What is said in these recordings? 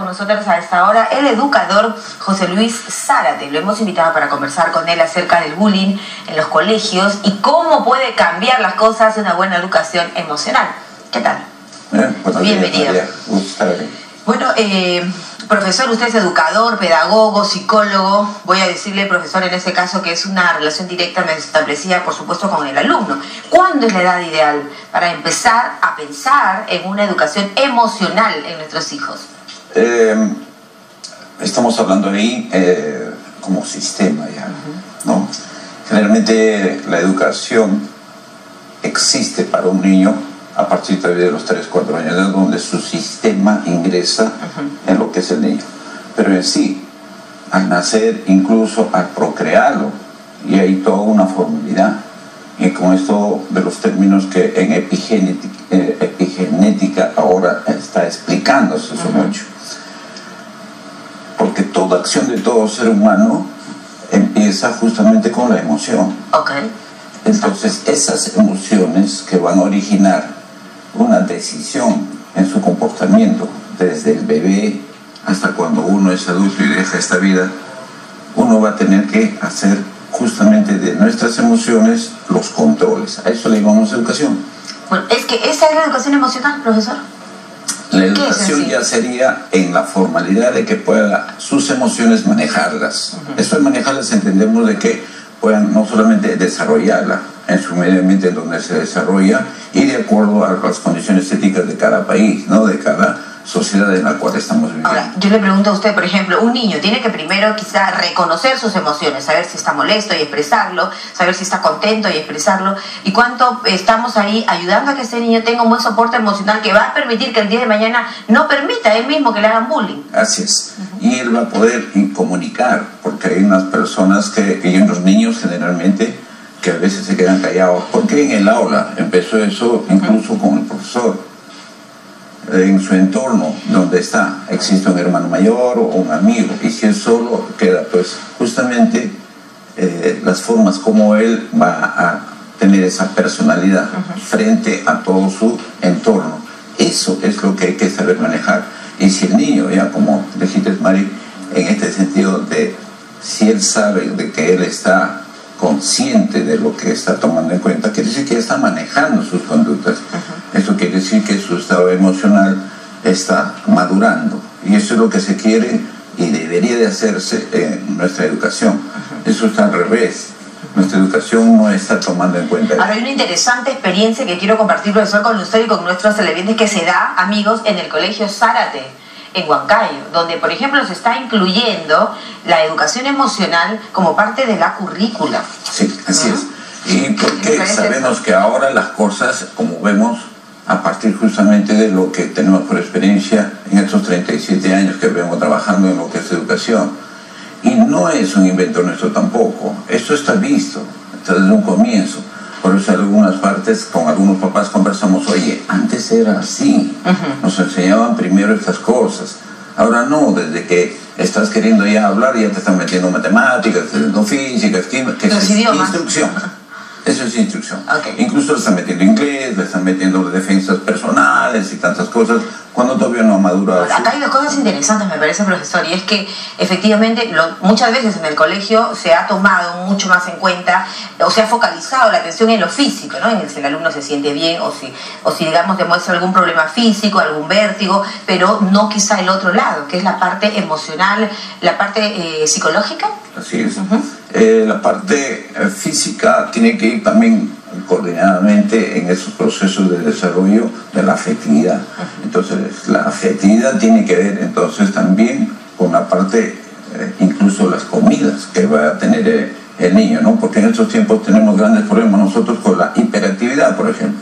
Nosotros a esta hora el educador José Luis Zárate. Lo hemos invitado para conversar con él acerca del bullying en los colegios y cómo puede cambiar las cosas una buena educación emocional. ¿Qué tal? Bienvenido. Bueno, profesor, usted es educador, pedagogo, psicólogo. Voy a decirle, profesor, en este caso que es una relación directa establecida, por supuesto, con el alumno. ¿Cuándo es la edad ideal para empezar a pensar en una educación emocional en nuestros hijos? Estamos hablando ahí como sistema ya, ¿no? Generalmente la educación existe para un niño a partir de los 3, 4 años, donde su sistema ingresa en lo que es el niño. Pero en sí, al nacer, incluso al procrearlo, y hay toda una formalidad. Y con esto de los términos que en epigenética ahora está explicándose eso mucho. Porque toda acción de todo ser humano empieza justamente con la emoción. Entonces, esas emociones que van a originar una decisión en su comportamiento, desde el bebé hasta cuando uno es adulto y deja esta vida, uno va a tener que hacer justamente de nuestras emociones los controles. A eso le llamamos educación. Bueno, es que esa es la educación emocional, profesor. La educación ya sería en la formalidad de que pueda sus emociones manejarlas. Eso de manejarlas entendemos de que puedan no solamente desarrollarla en su medio ambiente en donde se desarrolla y de acuerdo a las condiciones éticas de cada país, ¿no? De cada sociedad en la cual estamos viviendo. Ahora, yo le pregunto a usted, por ejemplo, un niño tiene que primero quizá reconocer sus emociones, saber si está molesto y expresarlo, saber si está contento y expresarlo, y cuánto estamos ahí ayudando a que ese niño tenga un buen soporte emocional que va a permitir que el día de mañana no permita a él mismo que le hagan bullying. Así es. Y él va a poder comunicar, porque hay unas personas y unos niños generalmente que a veces se quedan callados, porque en el aula empezó eso incluso con el profesor. En su entorno donde está, existe un hermano mayor o un amigo, y si él solo queda, pues justamente las formas como él va a tener esa personalidad frente a todo su entorno. Eso es lo que hay que saber manejar. Y si el niño, ya como dijiste, Mari, en este sentido de si él sabe de que él está consciente de lo que está tomando en cuenta, quiere decir que está manejando sus conductas. Eso quiere decir que su estado emocional está madurando. Y eso es lo que se quiere y debería de hacerse en nuestra educación. Eso está al revés. Nuestra educación no está tomando en cuenta eso. Ahora hay una interesante experiencia que quiero compartir, profesor, con usted y con nuestros televidentes que se da, amigos, en el Colegio Zárate, en Huancayo, donde, por ejemplo, se está incluyendo la educación emocional como parte de la currícula. Sí, así es. Y porque sabemos que ahora las cosas, como vemos, a partir justamente de lo que tenemos por experiencia en estos 37 años que vengo trabajando en lo que es educación, y no es un invento nuestro tampoco, esto está visto, está desde un comienzo. Por eso en algunas partes con algunos papás conversamos, oye, antes era así, nos enseñaban primero estas cosas, ahora no, desde que estás queriendo ya hablar ya te están metiendo matemáticas, físicas, químicas, que es instrucción. Eso es instrucción. Incluso le están metiendo inglés, le están metiendo defensas personales y tantas cosas, cuando todavía no ha madurado. Acá hay dos cosas interesantes, me parece, profesor, y es que efectivamente muchas veces en el colegio se ha tomado mucho más en cuenta, o se ha focalizado la atención en lo físico, ¿no? En si el alumno se siente bien o si digamos demuestra algún problema físico, algún vértigo, pero no quizá el otro lado, que es la parte emocional, la parte psicológica. Así es. La parte física tiene que ir también coordinadamente en esos procesos de desarrollo de la afectividad. Entonces, la afectividad tiene que ver entonces también con la parte, incluso las comidas que va a tener el niño, ¿no? Porque en estos tiempos tenemos grandes problemas nosotros con la hiperactividad, por ejemplo.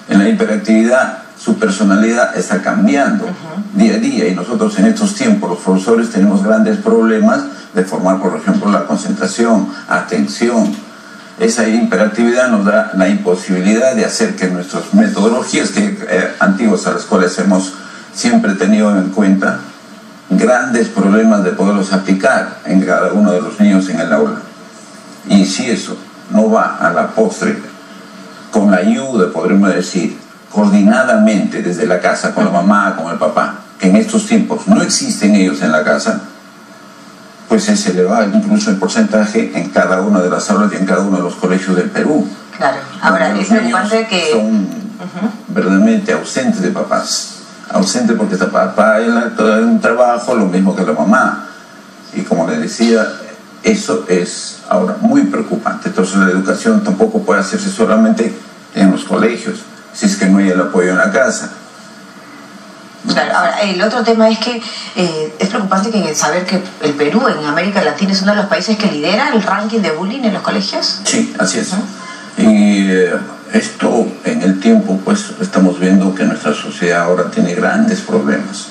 En la hiperactividad su personalidad está cambiando día a día, y nosotros en estos tiempos los profesores tenemos grandes problemas de formar, por ejemplo, la concentración, atención. Esa hiperactividad nos da la imposibilidad de hacer que nuestras metodologías antiguas a las cuales hemos siempre tenido en cuenta, grandes problemas de poderlos aplicar en cada uno de los niños en el aula. Y si eso no va a la postre con la ayuda, podremos decir, coordinadamente desde la casa, con la mamá, con el papá, en estos tiempos no existen ellos en la casa, pues es elevado incluso el porcentaje en cada una de las aulas y en cada uno de los colegios del Perú. Claro, ahora es preocupante que son verdaderamente ausentes de papás, ausentes porque está papá en un trabajo, lo mismo que la mamá, y como les decía, eso es ahora muy preocupante. Entonces la educación tampoco puede hacerse solamente en los colegios, si es que no hay el apoyo en la casa. Claro, ahora el otro tema es que es preocupante que saber que el Perú en América Latina es uno de los países que lidera el ranking de bullying en los colegios. Sí, así es. Y esto en el tiempo, pues estamos viendo que nuestra sociedad ahora tiene grandes problemas,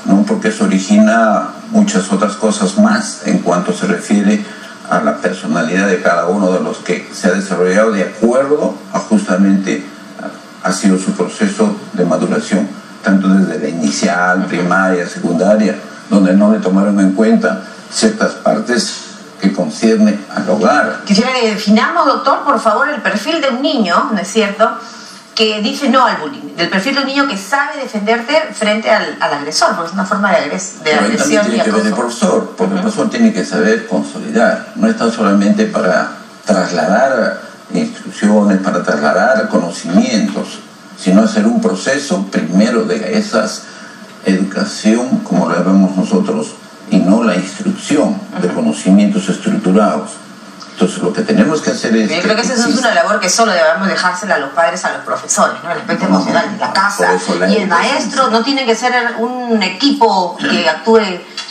¿no? Porque eso origina muchas otras cosas más en cuanto se refiere a la personalidad de cada uno de los que se ha desarrollado de acuerdo a justamente ha sido su proceso de maduración, tanto desde la inicial, primaria, secundaria, donde no le tomaron en cuenta ciertas partes que concierne al hogar. Quisiera que definamos, doctor, por favor, el perfil de un niño, ¿no es cierto?, que dice no al bullying, del perfil de un niño que sabe defenderte frente al agresor, porque es una forma de agresión y tiene que ver el profesor, porque el profesor tiene que saber consolidar, no está solamente para trasladar instrucciones, para trasladar conocimientos, sino hacer un proceso primero de esas educación, como la vemos nosotros, y no la instrucción de conocimientos estructurados. Entonces lo que tenemos que hacer es... Yo creo que esa es una labor que solo debemos dejársela a los padres, a los profesores, ¿no? El aspecto emocional, la casa y el maestro no tienen que ser un equipo que actúe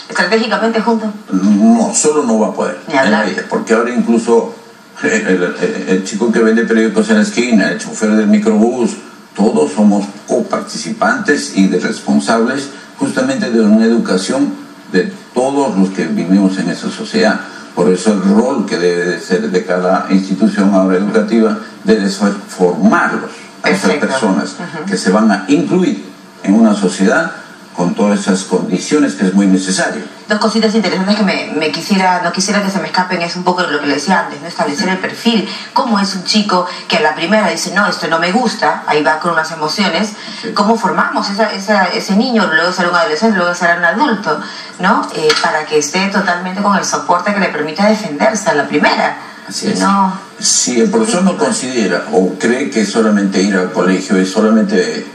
estratégicamente juntos. No, solo no va a poder. Ni hablar. Porque ahora incluso el chico que vende periódicos en la esquina, el chofer del microbús, todos somos coparticipantes y de responsables justamente de una educación de todos los que vivimos en esa sociedad. Por eso el rol que debe de ser de cada institución ahora educativa debe ser formarlos a esas personas que se van a incluir en una sociedad con todas esas condiciones que es muy necesario. Dos cositas interesantes que no quisiera que se me escapen es un poco lo que le decía antes, ¿no? Establecer el perfil. ¿Cómo es un chico que a la primera dice, no, esto no me gusta, ahí va con unas emociones? Sí. ¿Cómo formamos ese niño, luego será un adolescente, luego será un adulto, ¿no? Para que esté totalmente con el soporte que le permita defenderse a la primera. Así es. No, si el profesor no considera o cree que solamente ir al colegio es solamente,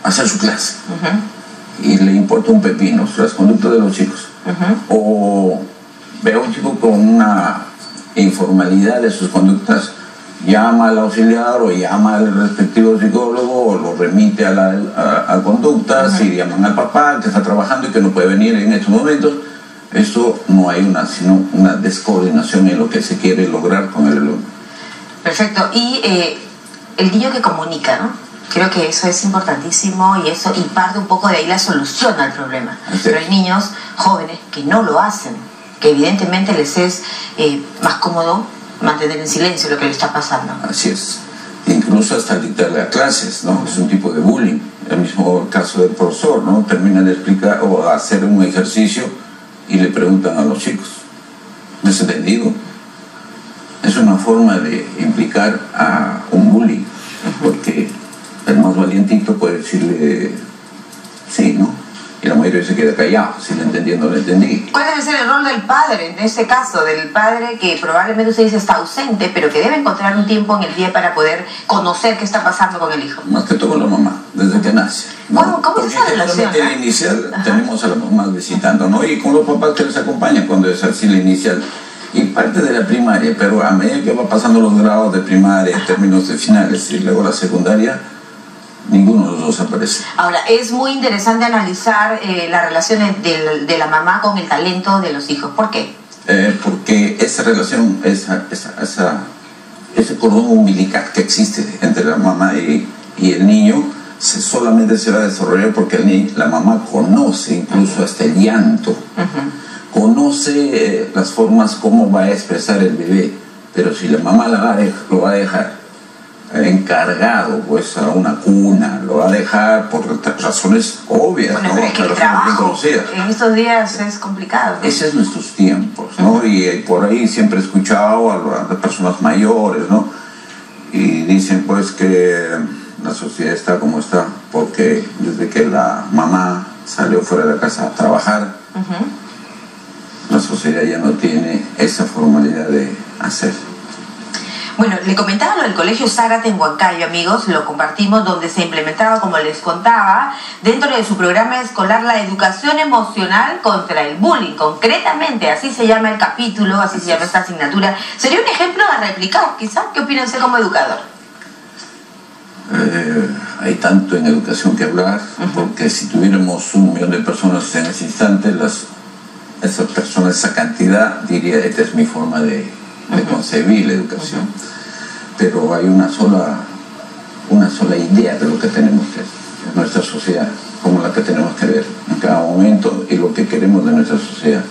hacer su clase, y le importa un pepino las conductas de los chicos, o ve a un chico con una informalidad de sus conductas, llama al auxiliar o llama al respectivo psicólogo o lo remite a conductas y llaman al papá que está trabajando y que no puede venir en estos momentos. Eso no hay sino una descoordinación en lo que se quiere lograr con el alumno. Perfecto. Y el niño que comunica, ¿no? Creo que eso es importantísimo y parte un poco de ahí la solución al problema. Pero hay niños jóvenes que no lo hacen, que evidentemente les es más cómodo mantener en silencio lo que le está pasando. Así es. Incluso hasta dictarle a clases, ¿no? Es un tipo de bullying. El mismo caso del profesor, ¿no? Termina de explicar o hacer un ejercicio y le preguntan a los chicos. ¿Desentendido? Es una forma de implicar a un bullying, porque el más valientito puede decirle sí, ¿no? Y la mayoría se queda callado, si le entendí o no le entendí. ¿Cuál debe ser el rol del padre en este caso? Del padre que probablemente usted dice está ausente, pero que debe encontrar un tiempo en el día para poder conocer qué está pasando con el hijo. Más que todo la mamá, desde que nace, ¿no? Bueno, ¿cómo es esa relación? En la inicial tenemos a la mamá visitando, ¿no? Y con los papás que les acompañan cuando es así la inicial. Y parte de la primaria, pero a medida que va pasando los grados de primaria, términos de finales y luego la secundaria, ninguno de los dos aparece. Ahora, es muy interesante analizar las relaciones de la mamá con el talento de los hijos. ¿Por qué? Porque esa relación, ese cordón umbilical que existe entre la mamá y el niño, solamente se va a desarrollar porque la mamá conoce incluso hasta el llanto, conoce las formas como va a expresar el bebé, pero si la mamá lo va a dejar encargado pues a una cuna, lo va a dejar por razones obvias. Bueno, ¿no? pero es que el trabajo en estos días es complicado, ¿no? Ese es nuestros tiempos, ¿no? Y por ahí siempre he escuchado a las personas mayores, ¿no? Y dicen pues que la sociedad está como está, porque desde que la mamá salió fuera de la casa a trabajar, la sociedad ya no tiene esa formalidad de hacer. Bueno, le comentaba lo del Colegio Zárate en Huancayo, amigos, lo compartimos, donde se implementaba, como les contaba, dentro de su programa escolar la educación emocional contra el bullying. Concretamente, así se llama el capítulo, así se llama esta asignatura. ¿Sería un ejemplo a replicar, quizás? ¿Qué opina usted como educador? Hay tanto en educación que hablar, porque si tuviéramos 1 millón de personas en ese instante, esas personas, esa cantidad, diría, esta es mi forma de concebir la educación. Pero hay una sola idea de lo que tenemos que hacer, nuestra sociedad, como la que tenemos que ver en cada momento y lo que queremos de nuestra sociedad.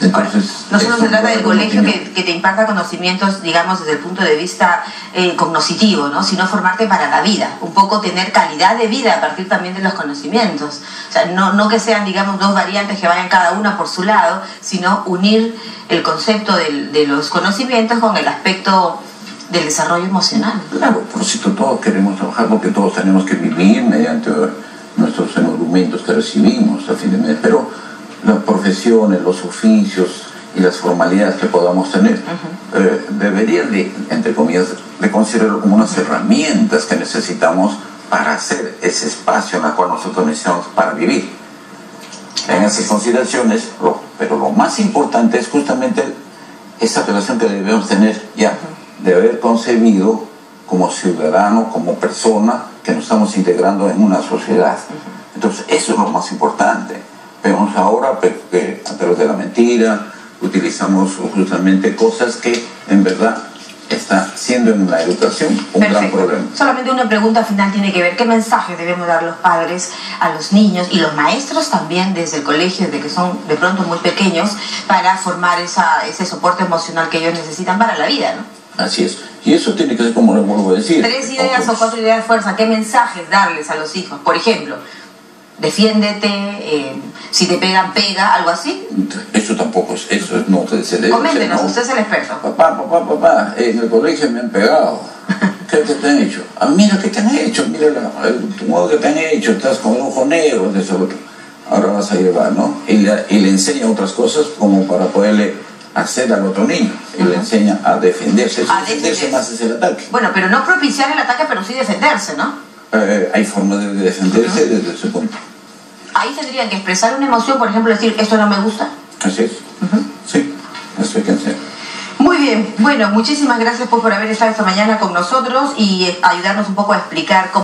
Entonces, no solo se trata del colegio que te imparta conocimientos, digamos, desde el punto de vista cognoscitivo, ¿no? Sino formarte para la vida, un poco tener calidad de vida a partir también de los conocimientos. O sea, no que sean, digamos, 2 variantes que vayan cada una por su lado, sino unir el concepto de los conocimientos con el aspecto del desarrollo emocional. Claro, por cierto, todos queremos trabajar porque todos tenemos que vivir mediante nuestros emolumentos que recibimos a fin de mes, pero las profesiones, los oficios y las formalidades que podamos tener deberían de, entre comillas, de considerarlo como unas herramientas que necesitamos para hacer ese espacio en el cual nosotros necesitamos para vivir. En esas consideraciones, pero lo más importante es justamente esa relación que debemos tener ya, de haber concebido como ciudadano, como persona, que nos estamos integrando en una sociedad. Entonces, eso es lo más importante. Vemos ahora que a través de la mentira utilizamos justamente cosas que en verdad está siendo en la educación un gran problema. Solamente una pregunta final tiene que ver, ¿qué mensaje debemos dar los padres a los niños y los maestros también desde el colegio, desde que son de pronto muy pequeños, para formar ese soporte emocional que ellos necesitan para la vida, ¿no? Así es. Y eso tiene que ser, como les vuelvo a decir, 3 ideas o 4 ideas de fuerza. ¿Qué mensajes darles a los hijos? Por ejemplo, defiéndete, si te pegan, pega, algo así. Eso tampoco es, eso no se debe. Coméntenos, ¿no? usted es el experto. Papá, en el colegio me han pegado. ¿Qué te han hecho? Ah, mira qué te han hecho, mira el modo que te han hecho, estás con el ojo negro, de eso otro. Ahora vas a llevar, ¿no? Y le enseña otras cosas como para poderle hacer al otro niño, y le enseña a defenderse. Defenderse más es el ataque. Bueno, pero no propiciar el ataque, pero sí defenderse, ¿no? Hay formas de defenderse desde ese punto. Ahí tendrían que expresar una emoción, por ejemplo, decir, esto no me gusta. Así es. Sí, eso hay que hacer. Muy bien, bueno, muchísimas gracias por haber estado esta mañana con nosotros y ayudarnos un poco a explicar cómo